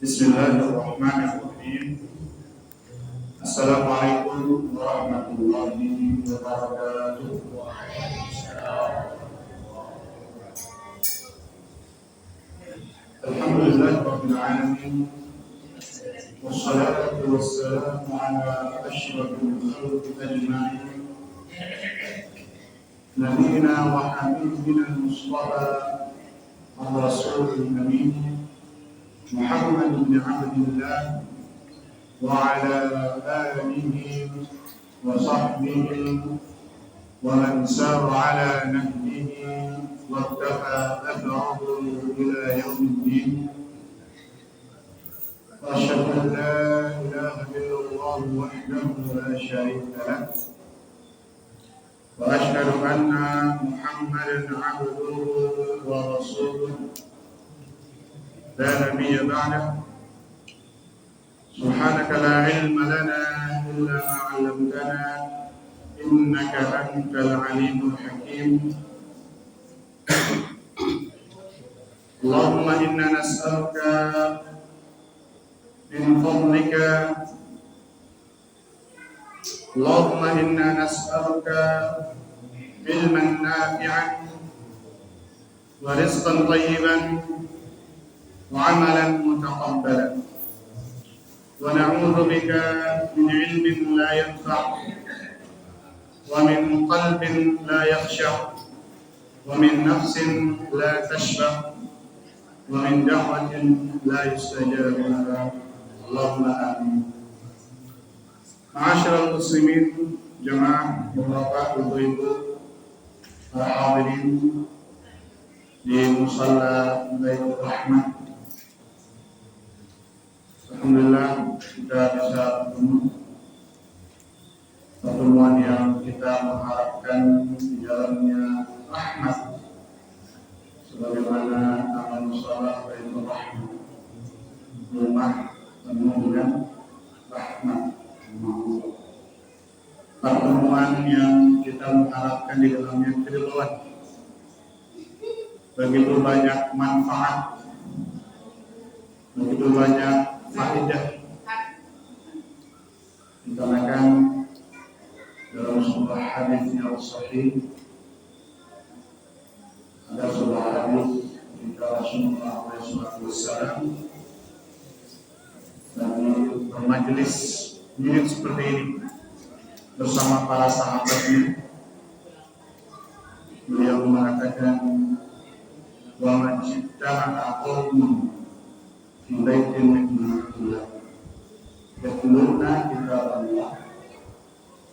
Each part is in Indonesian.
Bismillahirrahmanirrahim. Assalamualaikum warahmatullahi wabarakatuh. Alhamdulillahirabbil alamin. Wassalatu wassalamu ala asyrafil khalqi ajma'in. Nabiyyina wa habibina al-mustafa ar-rasulul amin Muhammad bin Abdillah wa ala alihi wa sahbihi wa man sara ala nahjihi wa ittaqa atharahu ila yaumiddin. Wa asyhadu an la ilaha illallah wahdahu la syarika lah wa asyhadu anna Muhammadan abduhu wa rasuluh la nabiyya ba'dahu. Subhanaka la ilma lana illa ma 'allamtana innaka antal alimul hakim. Allahumma inna nas'aluka min fadlika Allahumma inna nas'aluka ilman nafi'an wa rizqan thayyiban wa 'amalan mutaqabbalan. ونعوذ بك من علم لا ينفع ومن قلب لا يخشع ومن نفس لا تشبع ومن دعوة لا يستجاب لها اللهم آمين. Ma'asyiral muslimin, jemaah, bapak, ibu-ibu, para hadirin di musalla Baitur Rahmah. Alhamdulillah kita bisa bertemu, pertemuan yang kita mengharapkan di dalamnya rahmat, sebagaimana nama musalla Baitur Rahmah, rumah penuh dengan rahmat. Pertemuan yang kita mengharapkan di dalamnya keridhaan, begitu banyak manfaat, begitu banyak faedah. Dikarenakan dalam sebuah hadis yang sahih ada sebuah hadis ketika Rasulullah SAW lagi bermajelis mirip seperti ini bersama para sahabatnya. Beliau mengatakan, wa man jittama'a qaumun fi baitin min buyutillah yatluna kitaballah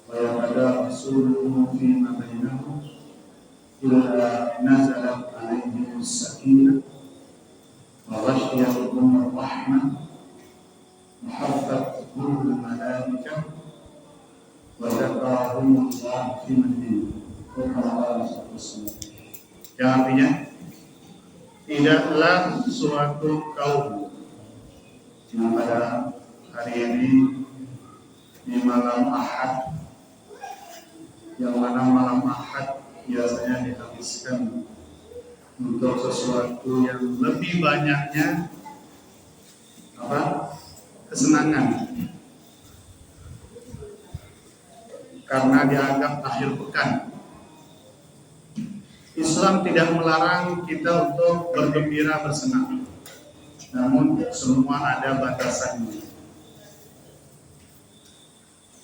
wa yatadarasunahu fima bainahum illa nazalat alaihim as-sakinah wa ghashiyatuhum ar-rahmah wa haffatuhum al-malaikah wa dzakarahumullah fi man indahu. Yang artinya, tidaklah suatu kaum yang pada hari ini di malam Ahad, yang mana malam Ahad biasanya dihabiskan untuk sesuatu yang lebih banyaknya kesenangan, karena dianggap akhir pekan. Islam tidak melarang kita untuk bergembira, bersenang, namun semua ada batasannya.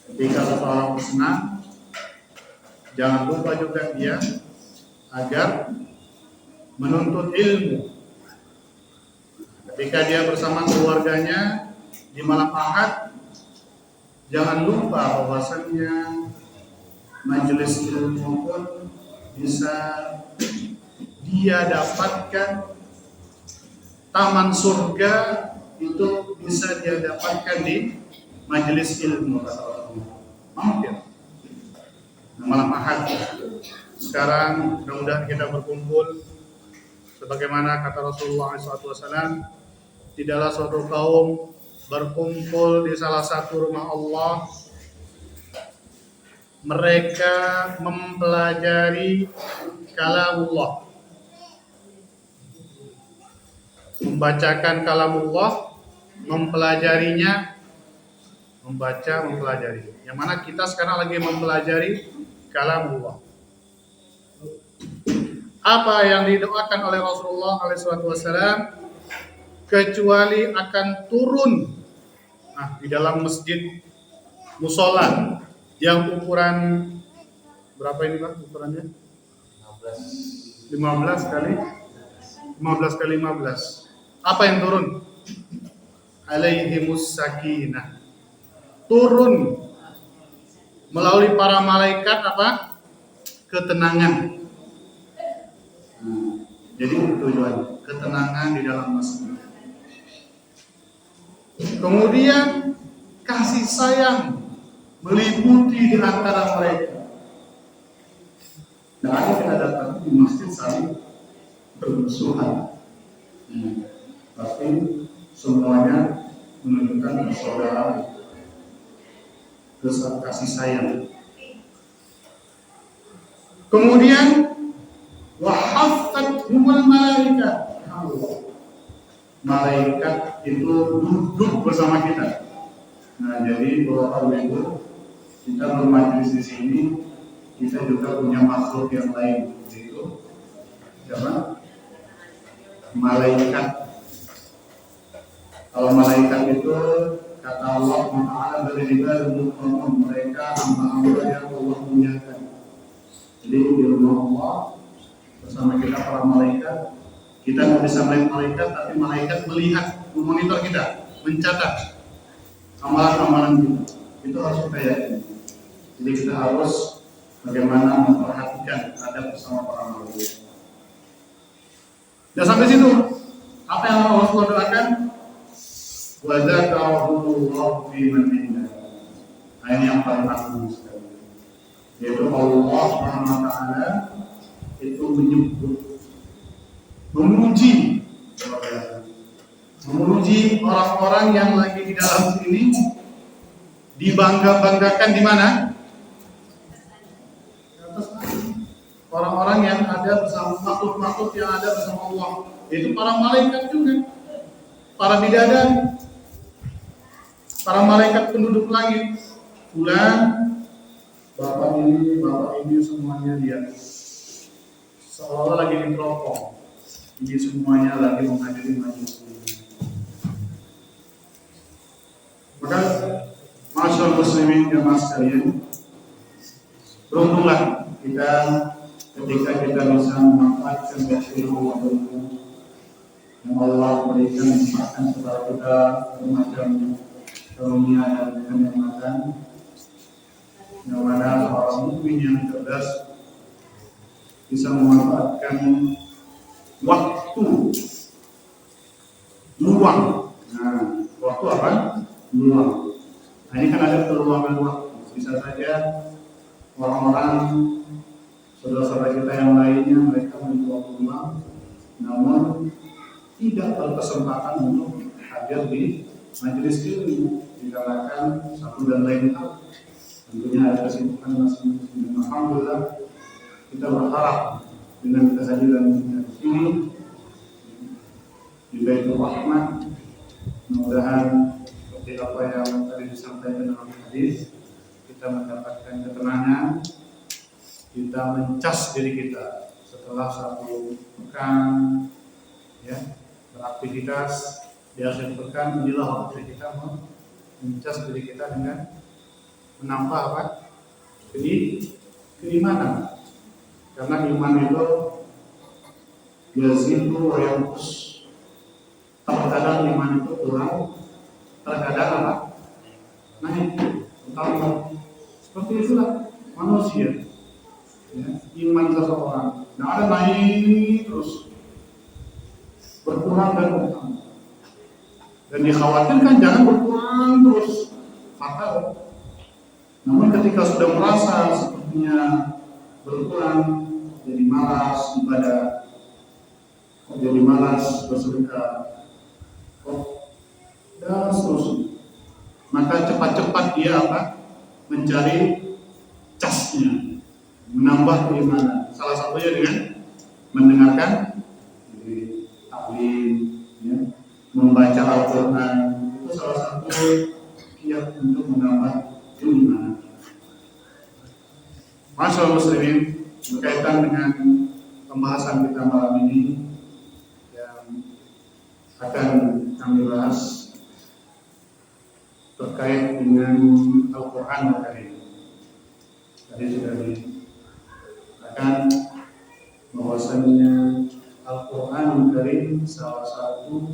Ketika seseorang bersenang, jangan lupa juga dia agar menuntut ilmu. Ketika dia bersama keluarganya di malam Ahad, jangan lupa bahwasannya majelis ilmu pun bisa dia dapatkan, taman surga itu bisa dia dapatkan di majelis ilmu. Mau tidak? Malam Ahad sekarang mudah-mudahan kita berkumpul sebagaimana kata Rasulullah SAW, tidaklah suatu kaum berkumpul di salah satu rumah Allah mereka mempelajari kalamullah, membacakan kalamullah mempelajarinya, membaca, mempelajari. Yang mana kita sekarang lagi mempelajari kalamullah. Apa yang didoakan oleh Rasulullah SAW kecuali akan turun di dalam masjid musola yang ukuran berapa ini Pak ukurannya? 15 kali 15. Apa yang turun? Alaihimus sakinah. Turun melalui para malaikat apa? Ketenangan. Jadi tujuan ketenangan di dalam masjid. Kemudian kasih sayang meliputi di antara mereka. Dan kita datang di masjid saling bermusuhan, tapi semuanya menunjukkan persaudaraan, kasih sayang. Kemudian wahafathumul malaikat. Malaikat itu duduk bersama kita. Nah, jadi kalau itu kita bermajlis di sini, kita juga punya makhluk yang lain, yaitu siapa? Malaikat. Kalau malaikat itu kata Allah Taala dari mereka hamba-hamba yang Allah muliakan. Jadi di rumah Allah bersama kita para malaikat. Kita nggak bisa melihat malaikat, tapi malaikat melihat, memonitor kita, mencatat amalan-amalan kita. Itu harus kita yakini. Jadi kita harus bagaimana memperhatikan adab bersama para malaikat. Dan sampai situ, apa yang Allah doakan? Wa dzakarallahu fi man indah. Ini yang paling agung sekali. Yaitu Allah Subhanahu wa taala itu menyebut, memuji orang-orang yang lagi di dalam sini, dibangga-banggakan di mana? Orang-orang yang ada bersama makhluk-makhluk yang ada bersama Allah, yaitu para malaikat juga, para bidadari, para malaikat penduduk langit. Fulan, bapak ini semuanya dia seolah lagi di teropong. Ini semuanya lagi menghadiri majelis ini. Maka masyaallah muslimin jemaah sekalian, beruntunglah kita ketika kita bisa memanfaatkan ilmu yang Allah berikan kepada kita bermacam karunia dan kenikmatan, yang mana seorang mukmin yang cerdas bisa memanfaatkan waktu luang. Nah, waktu apa? Luang. Nah, ini kan ada peluangan waktu. Bisa saja orang-orang saudara-saudara kita yang lainnya mereka memiliki waktu luang, namun tidak berkesempatan untuk hadir di majelis ilmu dikarenakan satu dan lain hal. Tentunya ada kesibukan masing-masing. Alhamdulillah kita berharap dengan kehadiran ini di Baitul Rahmah, mudah-mudahan seperti apa yang tadi disampaikan dalam hadis, kita mendapatkan ketenangan, kita mencas diri kita setelah satu pekan beraktivitas di akhir pekan. Inilah waktu kita mencas diri kita dengan menambah apa? Keimanan. Karena iman itu yazidu wa yanqus. Terkadang iman itu kurang, terkadang apa? Naik. Utama. Seperti itulah manusia. Ya, iman seseorang. Nah, ada naik terus, berkurang dan berkurang. Dan dikhawatirkan jangan berkurang terus, fatal. Namun ketika sudah merasa sepertinya berkurang, jadi malas ibadah, jadi malas bersedekah, dan seterusnya, maka cepat-cepat dia mencari casnya, menambah keimanan. Salah satunya dengan mendengarkan taklim, membaca Al-Quran, kiat untuk menambah keimanan. Masyaallah muslimin, berkaitan dengan pembahasan kita malam ini yang akan kami bahas terkait dengan Al-Quran Al-Karim. Tadi sudah dikatakan bahwasannya Al-Quran Al-Karim salah satu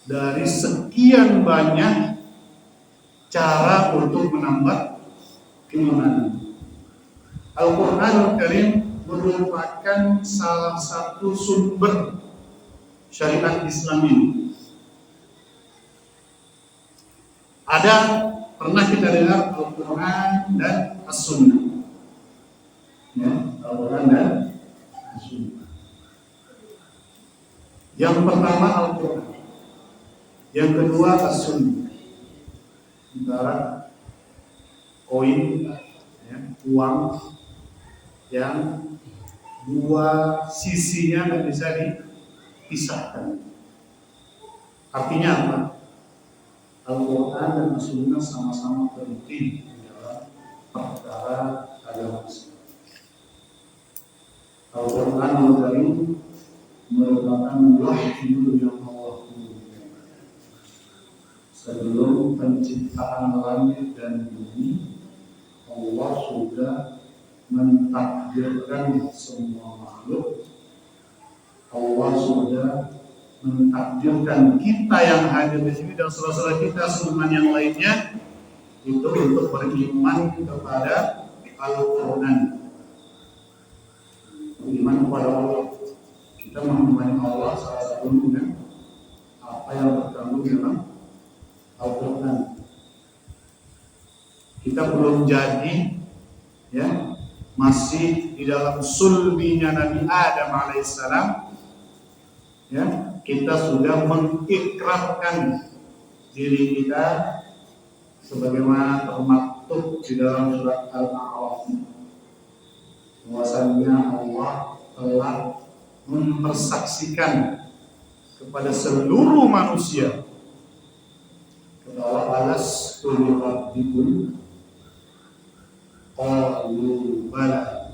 dari sekian banyak cara untuk menambah keimanan. Al-Quran Al-Karim merupakan salah satu sumber syariat Islam ini. Ada pernah kita dengar Al-Quran dan As-Sunnah, ya, Al-Quran dan As-Sunnah. Yang pertama Al-Quran, yang kedua As-Sunnah. Ibarat koin, ya, uang yang dua sisinya nggak bisa dipisahkan. Artinya apa? Al-Quran dan As-Sunnah sama-sama penting dalam perkara agama Islam. Al-Quran Al-Karim merupakan wahyu yang Allah turunkan sebelum penciptaan langit dan bumi. Allah sudah mentakdirkan semua makhluk. Allah sudah mentakdirkan kita yang hadir di sini dan saudara-saudara kita seumat yang lainnya itu untuk beriman kepada Al-Quran. Beriman kepada Allah. Kita mengimani Allah salah satunya dengan apa yang terkandung dalam Al-Quran. Kita belum jadi, ya, masih di dalam sulbinya Nabi Adam alaihissalam, ya, kita sudah mengikrarkan diri kita sebagaimana termaktub di dalam surat Al-A'raf, bahwasanya Allah telah mempersaksikan kepada seluruh manusia bahwa alas rabbikum qalu bala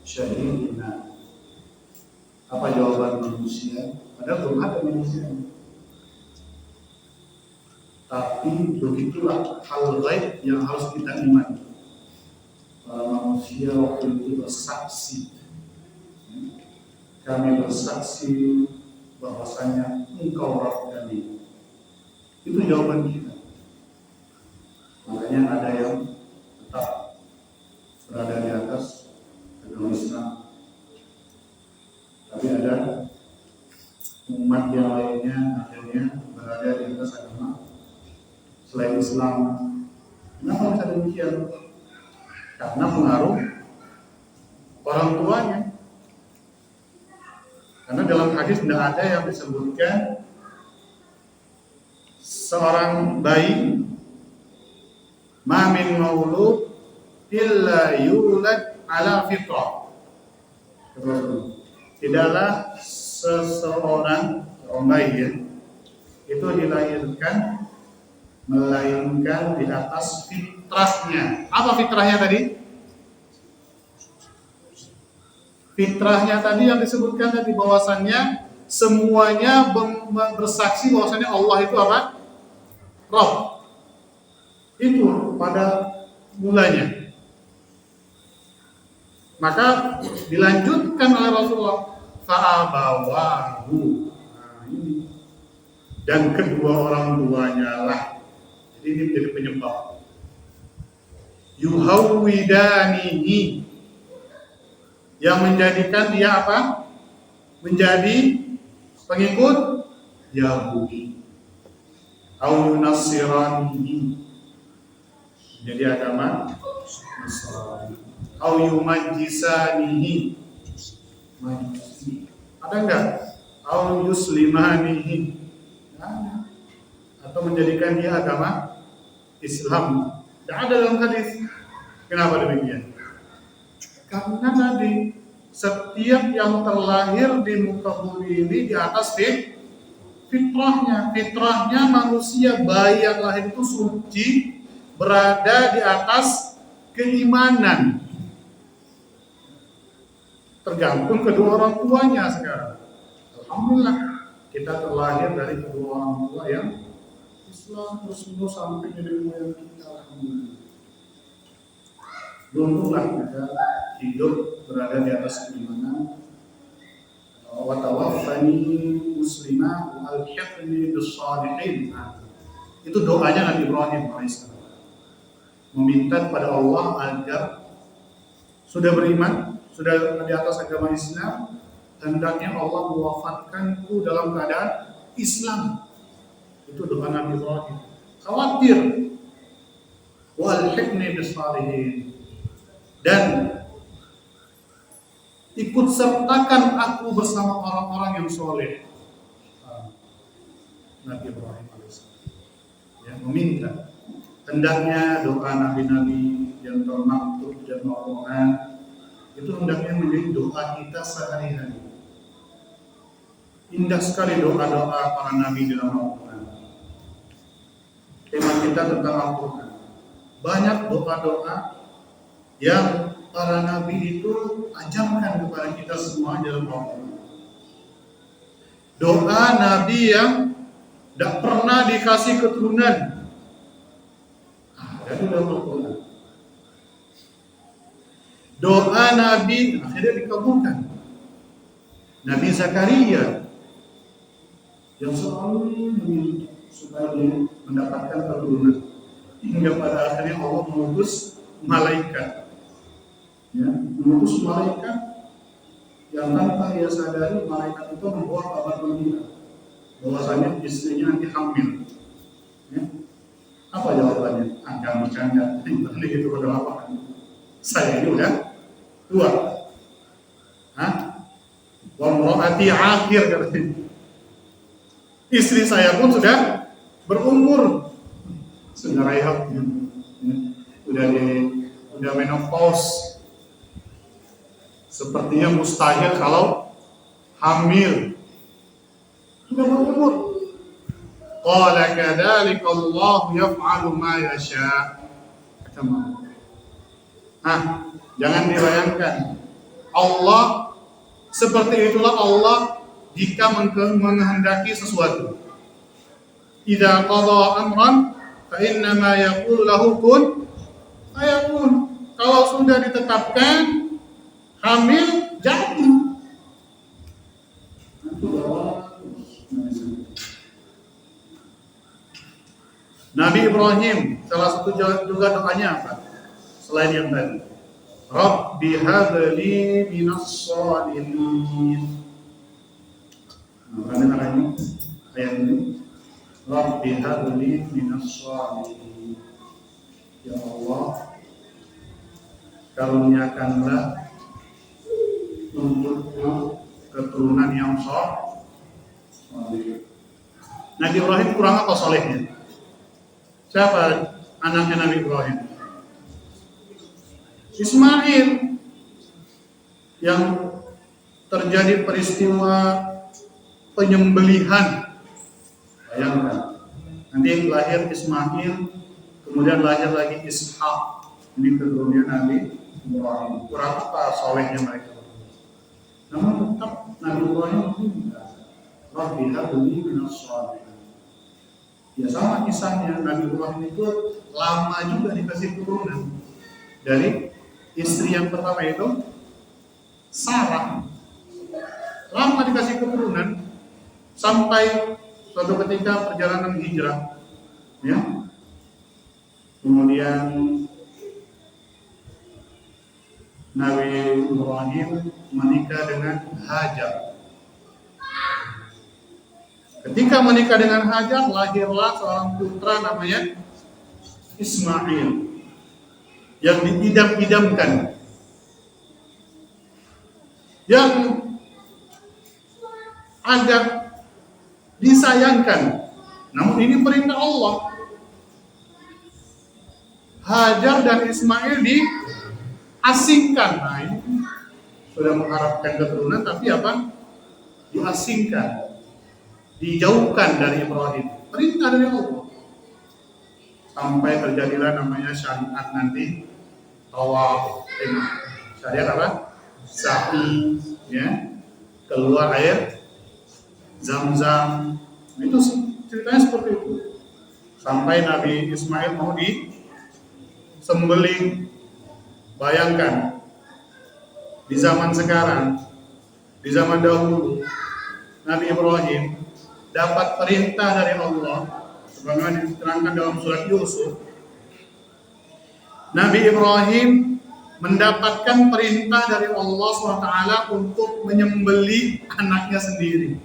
syahidna. Apa jawaban manusia? Padahal belum ada manusia. Tapi begitulah hal gaib yang harus kita imani. Para manusia waktu itu bersaksi. Kami bersaksi bahwasanya Engkau Rabb kami. Itu jawaban kita. Makanya ada yang tetap berada di atas agama Islam, tapi ada umat yang lainnya akhirnya berada di atas agama selain Islam. Kenapa bisa demikian? Karena pengaruh orang tuanya. Karena dalam hadis tidak ada yang disebutkan seorang bayi ma min maulud illa yulad ala fitrah. Tidaklah seseorang bayi, ya, itu dilahirkan melainkan di atas fitrahnya. Apa fitrahnya tadi? Fitrahnya tadi yang disebutkan tadi bahwasannya semuanya bersaksi bahwasannya Allah itu apa? Rabb. Itu pada mulanya. Maka dilanjutkan oleh Rasulullah fa'abawahu. Nah, ini. Dan kedua orang tuanya lah. Jadi ini menjadi penyebab. Yuhawwidanihi, yang menjadikan dia apa? Menjadi pengikut Yahudi. Au Nasrani, jadi agama Nasrani. Au yumajjisanihi, majusi. Ada enggak? Au yuslimanihi, nah, atau menjadikan dia agama Islam. Tidak ada dalam hadis. Kenapa demikian? Karena tadi setiap yang terlahir di muka bumi ini di atas fitrahnya manusia bayi yang lahir itu suci, berada di atas keimanan. Tergantung kedua orang tuanya sekarang. Alhamdulillah kita terlahir dari kedua orang tua yang Islam terus sampai jadi moyang kita. Alhamdulillah. Beruntunglah kita hidup berada di atas keimanan. Wa tawaffani muslimah wa alhiqni bis shalihin. Itu doanya Nabi Ibrahim alaihissalam. Meminta kepada Allah agar sudah beriman, sudah di atas agama Islam, hendaknya Allah mewafatkanku dalam keadaan Islam. Itu doa Nabi Ibrahim. Khawatir. Wa alhiqni bis shalihin. Dan ikut sertakan aku bersama orang-orang yang soleh. Nabi Ibrahim alaihissalam ya, meminta. Hendaknya doa nabi-nabi yang termaktub dan Al-Quran itu hendaknya menjadi doa kita sehari-hari. Indah sekali doa-doa para nabi dalam Al-Quran. Tema kita tentang Al-Quran. Banyak doa-doa yang para nabi itu ajarkan kepada kita semua dalam Al-Quran. Doa nabi yang tidak pernah dikasih keturunan, ada di dalam Al-Quran. Doa nabi akhirnya dikabulkan. Nabi Zakaria yang selalu meminta supaya dia mendapatkan keturunan, hingga pada akhirnya Allah mengutus malaikat. Ya, mengutus malaikat yang tanpa ia sadari, malaikat itu membawa kabar gembira bahwasanya istrinya nanti hamil. Ya. Apa jawabannya? Jangan bercanda. Ini gitu pada lapangan. Saya ini udah tua. Wa imraati akhir katanya. Istri saya pun sudah berumur, sudah rehab, ya. Udah menopause. Sepertinya mustahil kalau hamil. Sudah berumur. Qala kadzalika Allah yaf'alu ma yasha. Jangan dibayangkan. Allah seperti itulah Allah jika menghendaki sesuatu. Idza qada amran fa inna ma yaqulu lahu kun fayakun. Kalau sudah ditetapkan hamil jadi. Nabi Ibrahim salah satu juga doanya apa? Selain yang tadi, Rabbi habli minas shalihin. Ayat ini, Rabbi habli minas shalihin. Ya Allah, karuniakanlah untukku keturunan yang saleh. Nabi Ibrahim kurang apa solehnya? Siapa anaknya Nabi Ibrahim? Ismail. Yang terjadi peristiwa penyembelihan. Bayangkan. Nanti lahir Ismail, kemudian lahir lagi Ishak. Ini keturunan Nabi Ibrahim. Kurang apa solehnya mereka? Namun tetap Nabi Ibrahim meminta, Rabbi habli minas shalihin. Ya sama kisahnya, Nabi Ibrahim itu lama juga dikasih keturunan. Dari istri yang pertama itu Sarah, lama dikasih keturunan sampai suatu ketika perjalanan hijrah, ya. Kemudian Nabi Ibrahim menikah dengan Hajar. Ketika menikah dengan Hajar, lahirlah seorang putra namanya Ismail yang diidam-idamkan, yang agak disayangkan. Namun ini perintah Allah. Hajar dan Ismail diasingkan. Nah, ini sudah mengharapkan keturunan, tapi apa? Diasingkan. dijauhkan dari Ibrahim. Perintah dari Allah. Sampai terjadilah namanya syariat nanti tawaf. Syariat apa? Sa'i, ya, keluar air Zam-Zam. Itu ceritanya seperti itu. Sampai Nabi Ismail mau disembelih. Bayangkan di zaman sekarang, di zaman dahulu, Nabi Ibrahim dapat perintah dari Allah, sebagaimana diterangkan dalam surat Yusuf. Nabi Ibrahim mendapatkan perintah dari Allah SWT untuk menyembelih anaknya sendiri.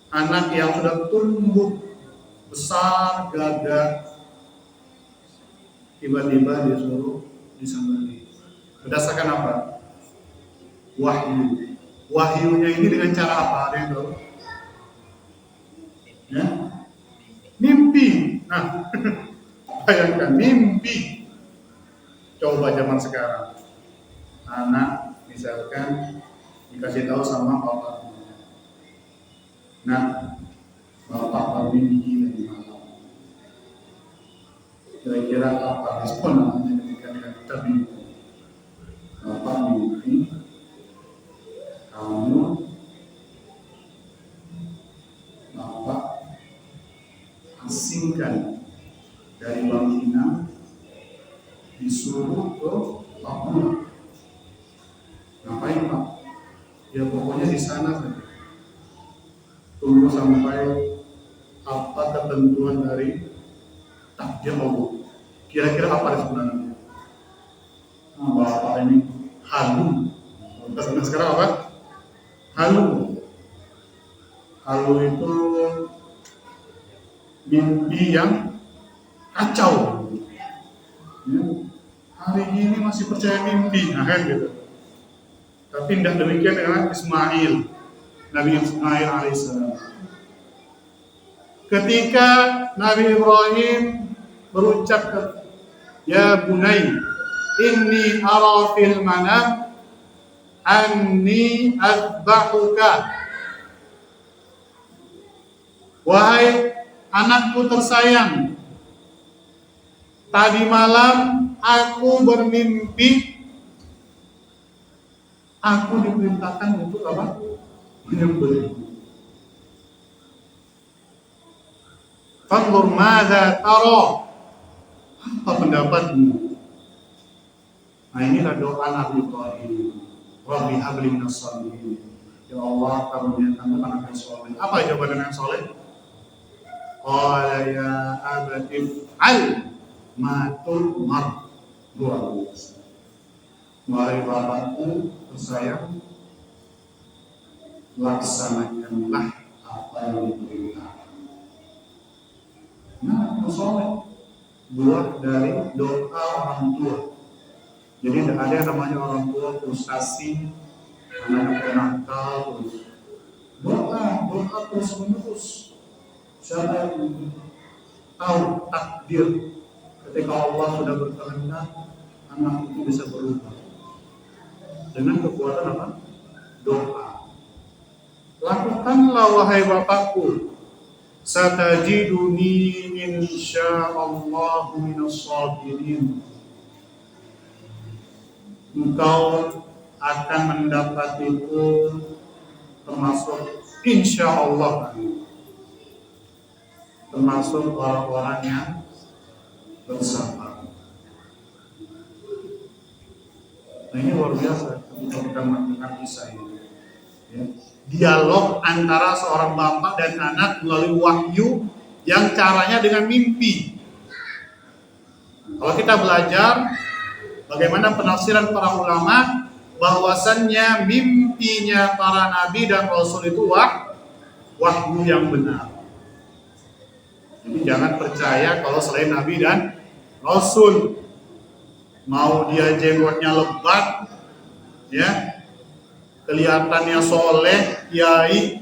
Anak yang sudah tumbuh besar, gagah, tiba-tiba disuruh disembelih. Berdasarkan apa? Wahyu. Wahyunya ini dengan cara apa? Ada yang tahu? Ya? Mimpi. Nah, bayangkan mimpi. Coba zaman sekarang, anak misalkan dikasih tahu sama bapaknya, nah, bapak bermimpi tadi malam. Kira-kira apa respon anaknya ketika kita mimpi? Bapak mimpi kamu, bapak asingkan dari Bangkina, disuruh ke Papua. Ngapain Pak? Ya pokoknya di sana saja. Tunggu sampai apa ketentuan dari takdir Allah. Kira-kira apa sebenarnya? Nah, Bapak ini halu. Kita sekarang apa? Halu. Halu itu mimpi yang kacau. Ya. Hari ini masih percaya mimpi, nah kan gitu. Tapi tidak demikian dengan Ismail, Nabi Ismail alaihissalam. Ketika Nabi Ibrahim berucap, ya bunai, inni ara fil manam anni azbahuka. Wahai anakku tersayang, tadi malam aku bermimpi, aku diperintahkan untuk apa? Menyembelih. Fanzur madza tara. Apa pendapatmu? Nah, inilah doa Nabi Ibrahim. Rabbi habli minas shalihin. Ya Allah, karuniakanlah anak yang saleh. Apa jawaban anak yang saleh? Qala ya abati al ma tu'mar. Luar biasa. Wahai bapakku tersayang, laksanakanlah apa yang diperintahkan. Nah, itu soleh buah dari doa orang tua. Jadi tidak ada yang namanya orang tua frustasi, anak nakal, terus doa terus menerus. Siapa yang tahu takdir ketika Allah sudah berkehendak, anak itu bisa berubah dengan kekuatan apa? Doa. Lakukanlah wahai bapakku, satajiduni insyaallah minas sabirin. Engkau akan mendapatiku termasuk insyaallah, termasuk orang-orang yang bersabar. Nah, ini luar biasa ketika kita mendengar kisah ini. Ya. Dialog antara seorang bapak dan anak melalui wahyu yang caranya dengan mimpi. Kalau kita belajar bagaimana penafsiran para ulama, bahwasannya mimpinya para nabi dan rasul itu wahyu yang benar. Jadi jangan percaya kalau selain nabi dan rasul, mau dia jenggotnya lebat, ya, kelihatannya soleh, kiai,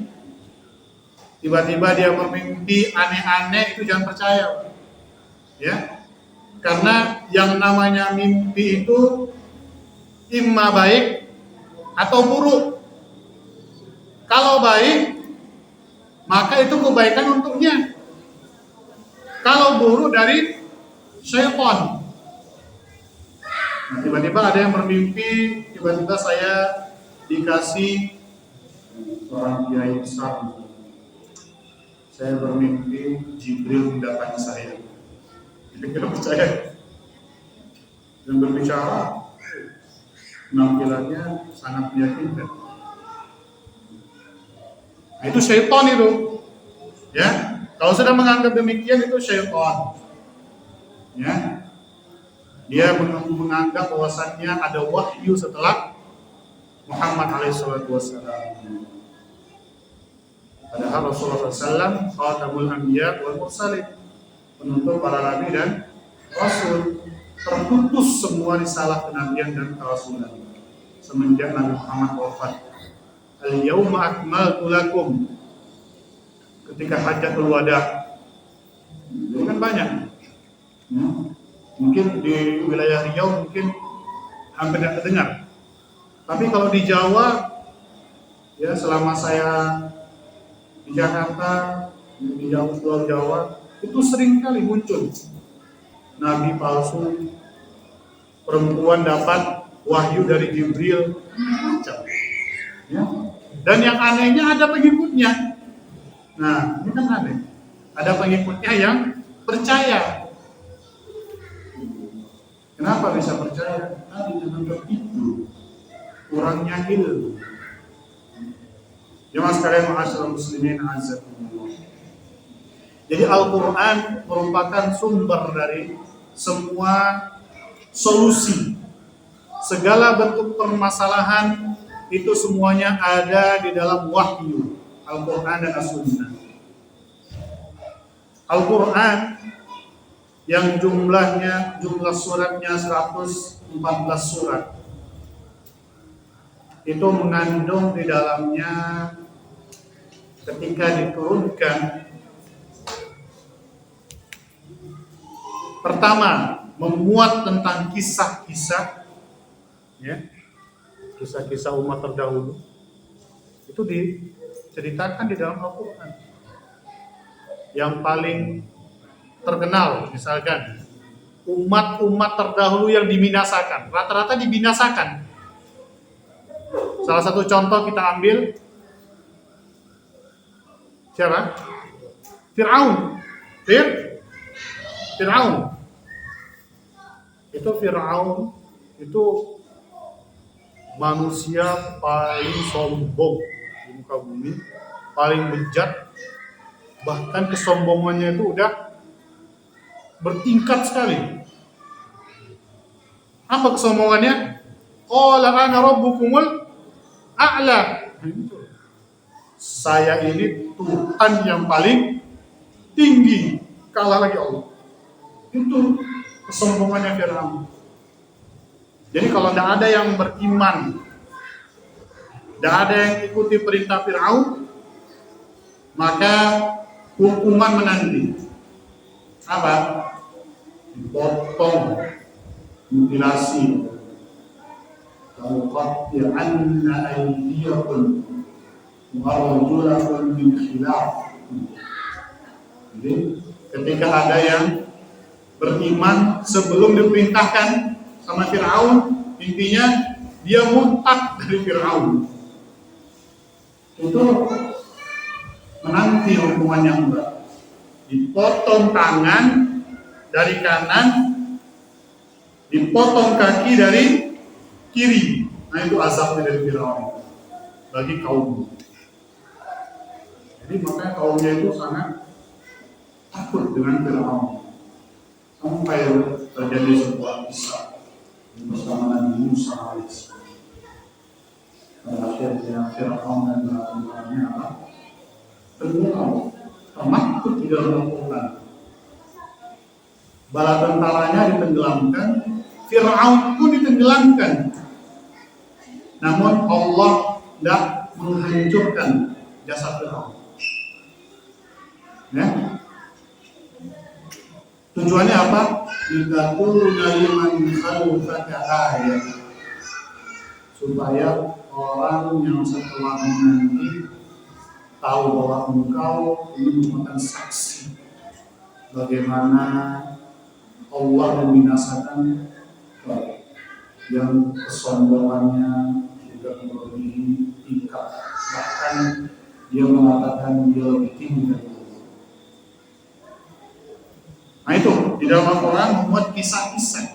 tiba-tiba dia bermimpi aneh-aneh, itu jangan percaya, ya, karena yang namanya mimpi itu imma baik atau buruk. Kalau baik, maka itu kebaikan untuknya. Kalau buruk dari syaitan. Nah, tiba-tiba ada yang bermimpi, tiba-tiba saya dikasih orang kiai besar. Saya bermimpi Jibril mendatangi saya. Kira-kira percaya? Yang berbicara, penampilannya sangat meyakinkan. Nah, itu syaitan itu. Ya, kalau sudah menganggap demikian itu syaitan. Ya. Dia menganggap bahwasannya ada wahyu setelah Muhammad alaihissalatu wassalam. Padahal Rasulullah SAW khatamul anbiya wal mursalin, penutup para nabi dan rasul, terputus semua risalah kenabian dan kerasulan semenjak Nabi Muhammad wafat. Al-yawma akmaltu lakum, ketika hajatul wada. Itu kan banyak. Mungkin di wilayah Riau mungkin hampir tidak terdengar. Tapi kalau di Jawa, ya selama saya di Jakarta, di Pulau Jawa, itu sering kali muncul nabi palsu, perempuan dapat wahyu dari Jibril, macam. Ya. Dan yang anehnya ada pengikutnya. Nah, ini kan aneh. Ada pengikutnya yang percaya. Kenapa bisa percaya? Tadi dengan tertipu, kurangnya ilmu. Jemaah sekalian, ma'asyiral muslimin azzakumullah. Jadi Al-Quran merupakan sumber dari semua solusi. Segala bentuk permasalahan itu semuanya ada di dalam wahyu Al-Quran dan As-Sunnah. Al-Quran yang jumlah suratnya 114 surat, itu mengandung di dalamnya ketika diturunkan, pertama memuat tentang kisah-kisah, ya, kisah-kisah umat terdahulu, itu diceritakan di dalam Al-Quran. Yang paling terkenal misalkan umat-umat terdahulu yang dibinasakan, rata-rata dibinasakan. Salah satu contoh kita ambil siapa? Fir'aun. Fir'aun. Itu manusia paling sombong di muka bumi, paling bejat, bahkan kesombongannya itu udah bertingkat sekali. Apa kesombongannya? Qala ana rabbukumul a'la. Saya ini Tuhan yang paling tinggi, kalah lagi Allah. Itu kesombongannya Fir'aun. Jadi kalau tidak ada yang beriman, tidak ada yang ikuti perintah Fir'aun, maka hukuman menanti. Apa? Dipotong, mutilasi. Laqatti'anna aydiyakum wa arjulakum min khilaf. Jadi ketika ada yang beriman sebelum diperintahkan sama Fir'aun, intinya dia murtad dari Fir'aun, itu menanti hukuman yang berat. Dipotong tangan dari kanan, dipotong kaki dari kiri. Nah, itu azabnya dari Fir'aun bagi kaum. Jadi makanya kaumnya itu sangat takut dengan Fir'aun. Sampai terjadi sebuah kisah bersama Nabi Musa alaihissalam. Pada akhirnya Fir'aun dan teman-temannya apa? Tenggelam, termakut di dalam Al-Quran. Bala tentaranya ditenggelamkan, Fir'aun pun ditenggelamkan. Namun Allah tidak menghancurkan jasad Fir'aun. Ya? Tujuannya apa? Litakuna liman khalfaka ayat, supaya orang yang setelahmu nanti tahu bahwa engkau ini merupakan saksi bagaimana Allah membinasakan yang kesombongannya juga melebihi tingkat, bahkan dia mengatakan dia lebih tinggi dari Allah. Nah itu di dalam Al-Quran membuat kisah-kisah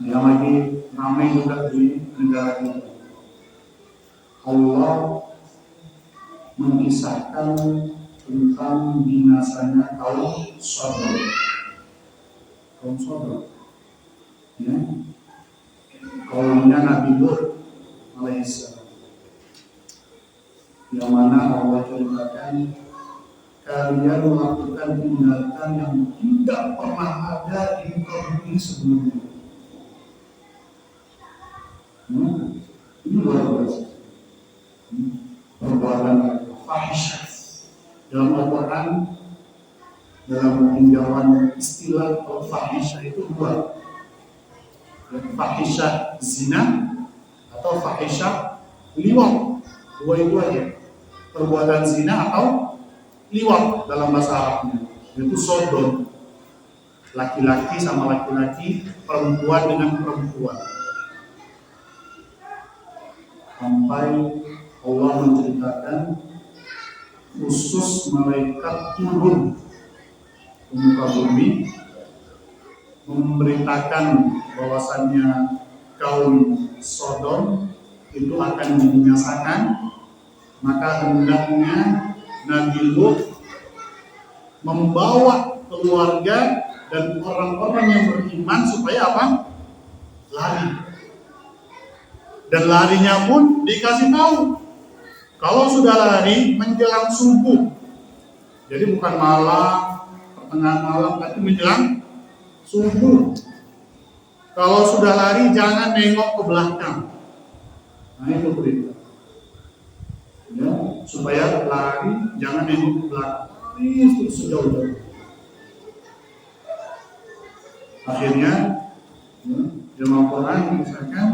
yang lagi ramai juga di negara kita. Allah mengisahkan tentang binasanya kaum Sodom. Kaum Sodom, ya, kaumnya Nabi Lut alaihissalam, yang mana Allah ceritakan kalian melakukan tindakan yang tidak pernah ada di kaum ini sebelumnya. Ini luar biasa. Perbuatan fahisyah dalam Al-Quran, dalam peninjauan istilah fahisyah itu dua, fahisyah zina atau fahisyah liwat. Dua itu aja, perbuatan zina atau liwat dalam bahasa Arabnya, yaitu sodom, laki-laki sama laki-laki, perempuan dengan perempuan. Sampai Allah menceritakan khusus malaikat turun ke muka bumi memberitakan bahwasannya kaum Sodom itu akan dibinasakan. Maka hendaknya Nabi Lut membawa keluarga dan orang-orang yang beriman supaya apa? Lari. Dan larinya pun dikasih tahu, kalau sudah lari menjelang subuh. Jadi bukan malam, pertengahan malam, tapi menjelang subuh. Kalau sudah lari jangan nengok ke belakang. Nah itu berita. Ya, supaya lari jangan nengok ke belakang. Itu sejauh-jauh. Akhirnya, ya, dalam Al-Quran misalkan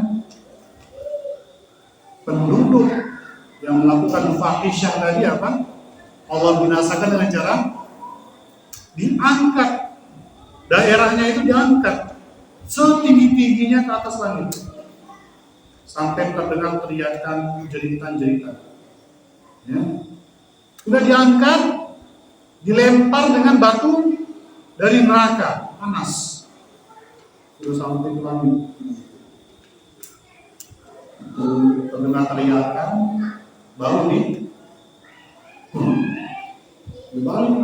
penduduk yang melakukan fahisyah tadi apa? Allah binasakan dengan cara diangkat, daerahnya itu diangkat setinggi-tingginya ke atas langit, sampai terdengar teriakan jeritan-jeritan. Ya. Sudah diangkat, dilempar dengan batu dari neraka panas, sudah sampai ke langit. Terdengar teriakan, baru dibalik.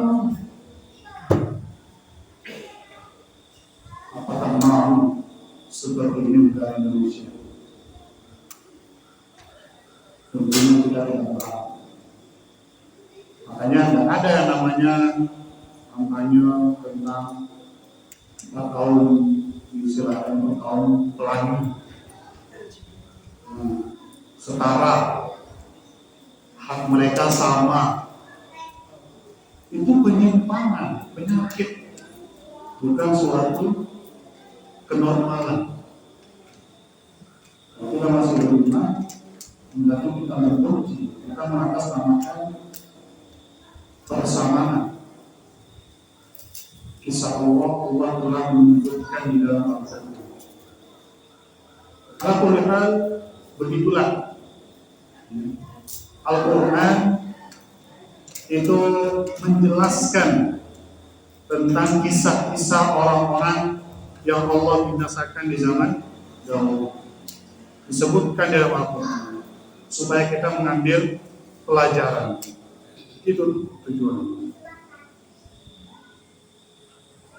Apakah mau seperti ini negara Indonesia? Tentunya kita tidak tahu. Makanya tidak ada yang namanya kampanye tentang kaum istilahnya kaum pelangi. Setara, hak mereka sama. Itu penyimpangan, penyakit, bukan suatu kenormalan. Kalau kita masih beriman, hendaknya kita membenci, kita mengatasnamakan persamaan. Kisah Allah telah menunjukkan di dalam Al-Quran. Al-Quran begitulah. Al-Quran itu menjelaskan tentang kisah-kisah orang-orang yang Allah binasakan di zaman dahulu. Disebutkan dalam Al-Quran supaya kita mengambil pelajaran. Itu tujuan.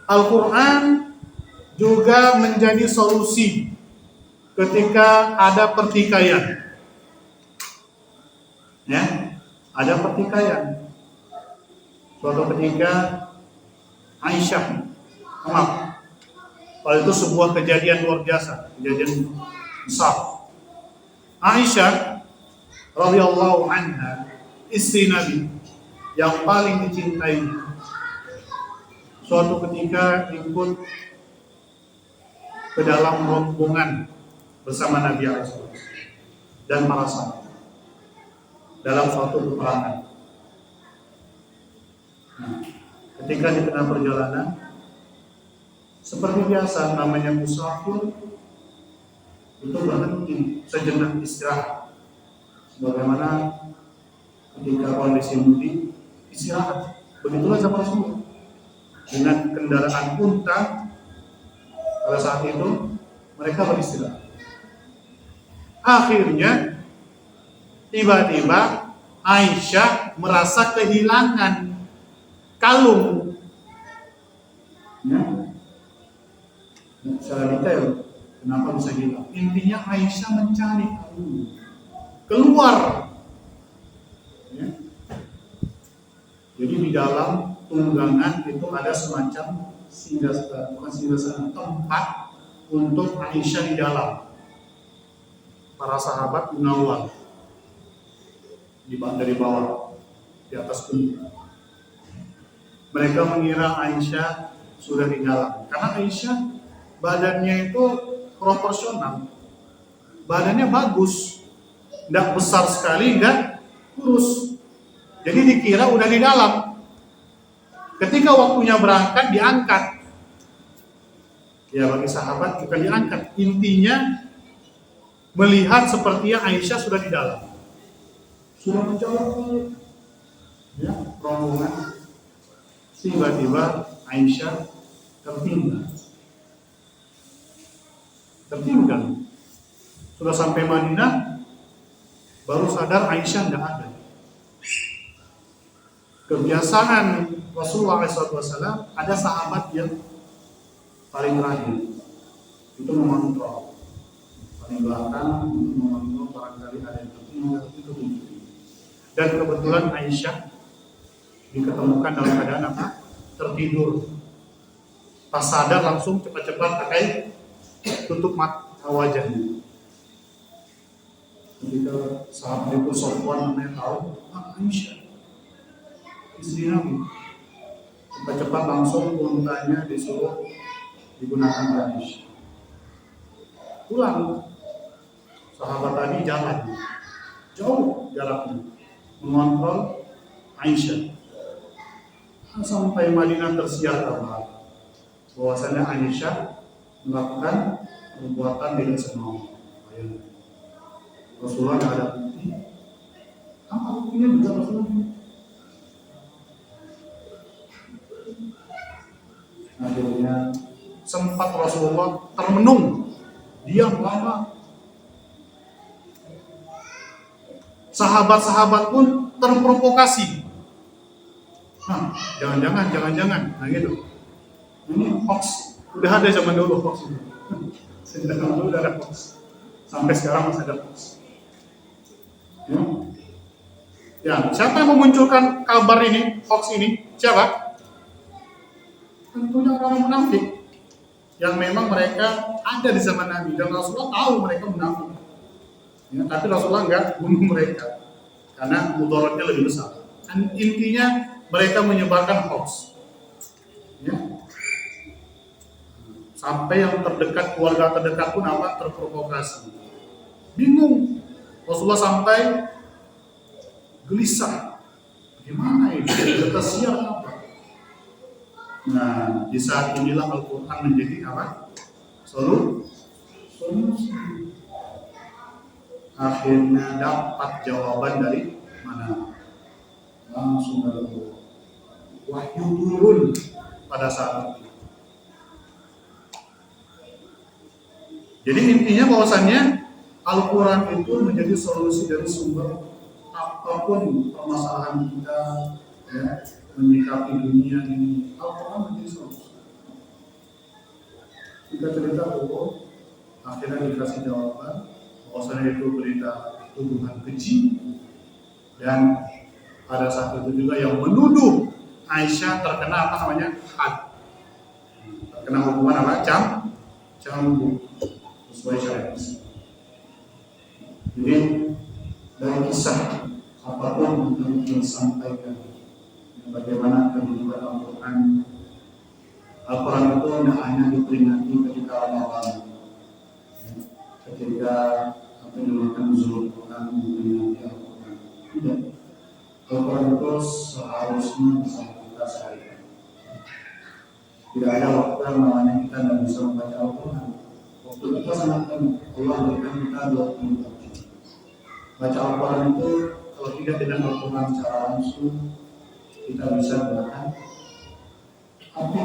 Al-Quran juga menjadi solusi ketika ada pertikaian. Ya, ada pertikaian. Suatu ketika Aisyah, maaf, kalau itu sebuah kejadian luar biasa, kejadian besar. Aisyah radhiyallahu anha, istri Nabi yang paling dicintai, suatu ketika ikut ke dalam rombongan bersama Nabi SAW dan para sahabat. dalam suatu peperangan. Nah, ketika di tengah perjalanan, seperti biasa namanya musafir itu berhenti sejenak istirahat. Bagaimana ketika kondisi mudik istirahat, begitulah sama Rasulullah dengan kendaraan unta. Pada saat itu mereka beristirahat. Akhirnya tiba-tiba Aisyah merasa kehilangan kalung. Ya. Secara detail kenapa bisa hilang? Intinya Aisyah mencari kalung, keluar. Ya. Jadi di dalam tunggangan itu ada semacam tempat untuk Aisyah di dalam. Para sahabat mengawal dari bawah, di atas pundak. Mereka mengira Aisyah sudah di dalam, karena Aisyah badannya itu proporsional, badannya bagus, tidak besar sekali, tidak kurus. Jadi dikira udah di dalam. Ketika waktunya berangkat diangkat. Ya bagi sahabat bukan diangkat, intinya melihat sepertinya Aisyah sudah di dalam. Sudah menjauh ya, rombongan. Tiba-tiba Aisyah tertinggal. Sudah sampai Madinah, baru sadar Aisyah tidak ada. Kebiasaan Rasulullah SAW, ada sahabat yang paling terakhir itu mengontrol, paling belakang untuk mengontrol barangkali ada yang tertinggal itu. Dan kebetulan Aisyah diketemukan dalam keadaan apa? Tertidur. Pas sadar langsung cepat-cepat pakai tutup mata wajahnya. Ketika sahabat itu Sofwan namanya tahu, Aisyah istri Nabi, cepat-cepat langsung untanya disuruh digunakan Aisyah. Pulang, sahabat tadi jalan jauh jaraknya mengontrol Aisyah. Sampai Madinah tersiar kabar bahwasanya Aisyah melakukan perbuatan tidak senonoh. Rasulullah tidak ada bukti. Apa buktinya juga Rasulullah? Akhirnya sempat Rasulullah termenung, diam lama. Sahabat-sahabat pun terprovokasi. Jangan. Nah gitu. Ini hoax. Udah ada zaman dulu hoax itu. Sejak dulu udah ada hoax. Sampai sekarang masih ada hoax. Ya, siapa yang memunculkan kabar ini, hoax ini? Siapa? Tentunya orang munafik. Yang memang mereka ada di zaman Nabi dan Rasulullah tahu mereka munafik. Ya, tapi Rasulullah enggak bunuh mereka karena mudaratnya lebih besar. Dan intinya mereka menyebarkan hoax. Ya. Sampai yang terdekat, keluarga terdekat pun terprovokasi. Bingung. Rasulullah sampai gelisah. Gimana ini? Kita siap apa? Nah, di saat inilah Al-Quran menjadi apa? Solusi. Akhirnya dapat jawaban dari mana? Langsung dari wahyu turun pada saat itu. Jadi intinya bahwasannya Al-Quran itu menjadi solusi dari sumber apapun permasalahan kita, ya, menyikapi dunia ini. Al-Quran menjadi solusi. Kita cerita akhirnya dikasih jawaban bahwasanya itu berita tuduhan keji, dan pada saat itu juga yang menuduh Aisyah terkena had, terkena hukuman cambuk sesuai syariat. Jadi dari kisah apapun yang kita sampaikan, bagaimana kehidupan Al-Quran itu tidak hanya diperingati ketika Ramadan, ketika dinamakan nuzul Quran, diperingati Al-Quran. Tidak. Al-Quran itu seharusnya bisa kita sehari-hari. Tidak ada waktu yang namanya kita tidak bisa membaca Al-Quran. Waktu kita sangat penuh. Allah berikan kita 20 jam. Baca Al-Quran itu kalau tidak dengan Al-Quran secara langsung kita bisa gunakan. Tapi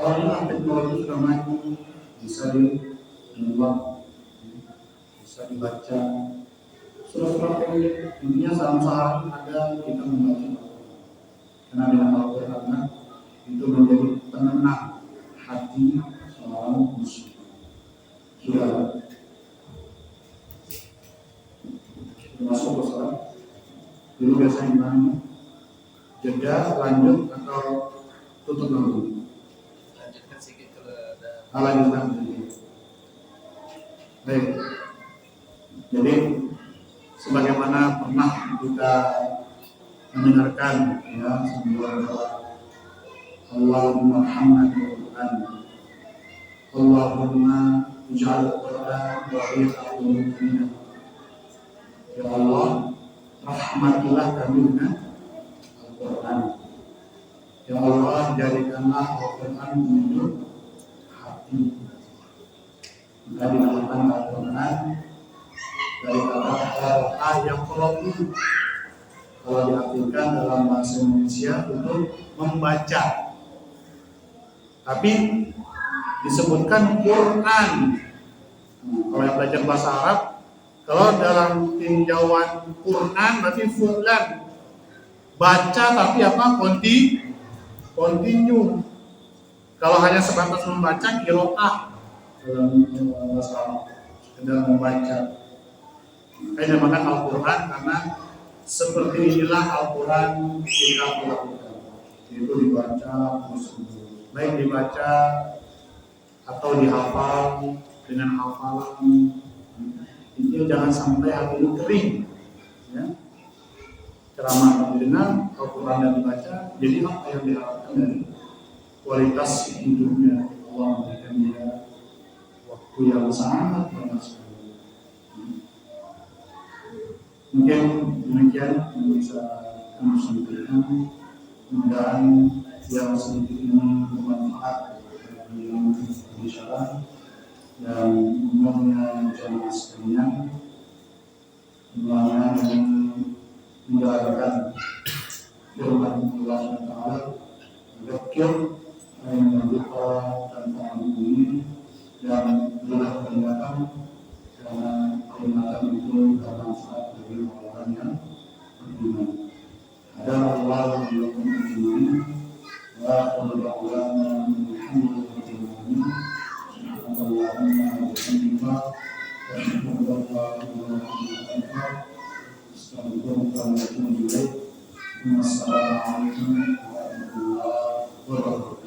kalau dengan teknologi sudah maju, bisa dibuat, bisa dibaca. Surat-surat pendek, intinya sehari ada kita membaca Al-Quran. Karena dengan Al-Quran itu menjadi penenang hati seorang muslim. Sudah masuk ke sholat. Dulu biasanya gimana? Jeda, lanjut atau tutup dulu? Lanjutkan sedikit kalau ada. Lanjutkan sedikit. Baik. Jadi sebagaimana pernah kita mendengarkan ya sebuah doa Allahumma hamdaka Quran Allahumma ij'al Quran rabi'a qulubina. Ya Allah, rahmatilah kami dengan Al-Quran. Ya Allah, jadikanlah Al-Quran menunjuk hati. Maka dinamakan Al-Quran dari kata qara'a yang qara'i. Kalau diartikan dalam bahasa Indonesia itu membaca. Tapi disebutkan Quran. Kalau yang belajar bahasa Arab, kalau dalam tinjauan Quran berarti fulan. Baca tapi apa? Continue. Kalau hanya sebatas membaca qiraah dalam bahasa Arab, sekedar membaca. Saya namakan Al-Quran karena seperti inilah Al-Quran kita lakukan, yaitu dibaca terus-menerus. Baik dibaca atau dihafal dengan hafalan. Intinya jangan sampai hati itu kering. Ya. Ceramah didengar, Al-Quran yang dibaca, jadi apa yang diharapkan dari kualitas hidupnya. Allah memberikan dia waktu yang sangat banyak sekali. Mungkin demikian yang bisa kami sampaikan. Mudah-mudahan yang sedikit ini bermanfaat bagi yang berbicara dan umumnya jamaah sekalian. Semuanya yang menjalankan firman Allah Taala, berpikir yang membuka tentang ini dan belah peringatan karena peringatan itu bermanfaat bagi orang yang beriman. Ada Allah yang beriman, wa ulama Muhammadin Allahumma wa Assalamualaikum warahmatullahi wabarakatuh.